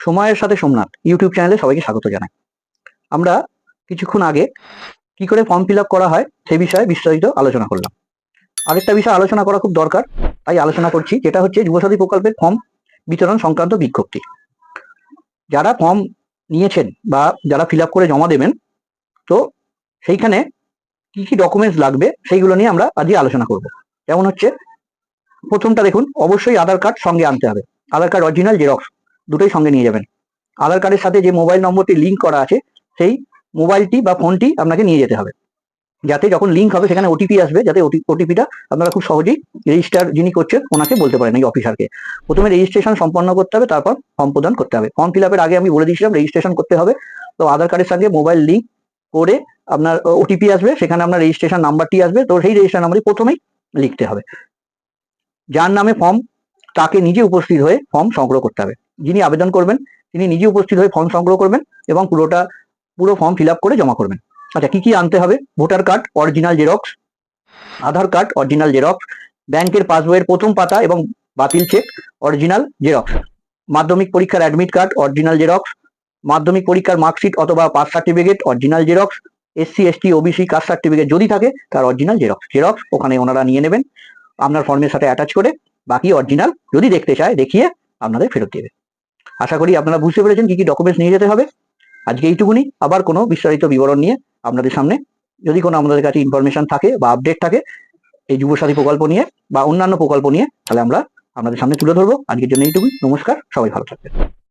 সময়ের সাথে সোমনাথ ইউটিউব চ্যানেলে সবাইকে স্বাগত জানাই। আমরা কিছুক্ষণ আগে কি করে ফর্ম ফিল আপ করা হয় সেই বিষয়ে বিস্তারিত আলোচনা করলাম। আরেকটা বিষয় আলোচনা করা খুব দরকার, তাই আলোচনা করছি, যেটা হচ্ছে যুবসাথী প্রকল্পের ফর্ম বিতরণ সংক্রান্ত বিজ্ঞপ্তি। যারা ফর্ম নিয়েছেন বা যারা ফিল আপ করে জমা দেবেন, তো সেইখানে কি কি ডকুমেন্টস লাগবে সেইগুলো নিয়ে আমরা আজকে আলোচনা করব। যেমন হচ্ছে, প্রথমটা দেখুন, অবশ্যই আধার কার্ড সঙ্গে আনতে হবে। আধার কার্ড অরিজিনাল, জেরক্স দুটোই সঙ্গে নিয়ে যাবেন। আধার কার্ডের সাথে যে মোবাইল নম্বরটি লিঙ্ক করা আছে সেই মোবাইলটি বা ফোনটি আপনাকে নিয়ে যেতে হবে, যাতে যখন লিঙ্ক হবে সেখানে ওটিপি আসবে, যাতে ওটিপিটা আপনারা খুব সহজেই রেজিস্টার যিনি করছেন ওনাকে বলতে পারেন, এই অফিসারকে। প্রথমে রেজিস্ট্রেশন সম্পন্ন করতে হবে, তারপর ফর্ম প্রদান করতে হবে। ফর্ম ফিল আপের আগে আমি বলে দিয়েছিলাম রেজিস্ট্রেশন করতে হবে। তো আধার কার্ডের সঙ্গে মোবাইল লিঙ্ক করে আপনার ওটিপি আসবে, সেখানে আপনার রেজিস্ট্রেশন নাম্বারটি আসবে, তো সেই রেজিস্ট্রেশন নাম্বারটি প্রথমেই লিখতে হবে। যার নামে ফর্ম, তাকে নিজে উপস্থিত হয়ে ফর্ম সংগ্রহ করতে হবে। যিনি আবেদন করবেন তিনি নিজে উপস্থিত হয়ে ফর্ম সংগ্রহ করবেন এবং পুরো ফর্ম ফিল আপ করে জমা করবেন। আচ্ছা, কি কি আনতে হবে? ভোটার কার্ড অরিজিনাল জেরক্স, আধার কার্ড অরিজিনাল জেরক্স, ব্যাংকের পাসবইয়ের প্রথম পাতা এবং বাতিল চেক অরিজিনাল জেরক্স, মাধ্যমিক পরীক্ষার অ্যাডমিট কার্ড অরিজিনাল জেরক্স, মাধ্যমিক পরীক্ষার মার্কশিট অথবা pass certificate original xerox, SC ST OBC caste certificate যদি থাকে তার অরিজিনাল জেরক্স ওখানে ওনারা নিয়ে নেবেন আপনার ফর্মের সাথে অ্যাটাচ করে। বাকি অরিজিনাল যদি দেখতে চায় দেখিয়ে আপনাদের ফেরত দেবে। আশা করি আপনারা বুঝতে পেরেছেন কি কি ডকুমেন্টস নিয়ে যেতে হবে। আজকে এইটুকুনি, আবার কোনো বিস্তারিত বিবরণ নিয়ে আপনাদের সামনে, যদি কোনো আমাদের কাছে ইনফরমেশন থাকে বা আপডেট থাকে এই যুবসাথী প্রকল্প নিয়ে বা অন্যান্য প্রকল্প নিয়ে, তাহলে আমরা আপনাদের সামনে তুলে ধরবো। আজকের জন্য এইটুকুই, নমস্কার, সবাই ভালো থাকবেন।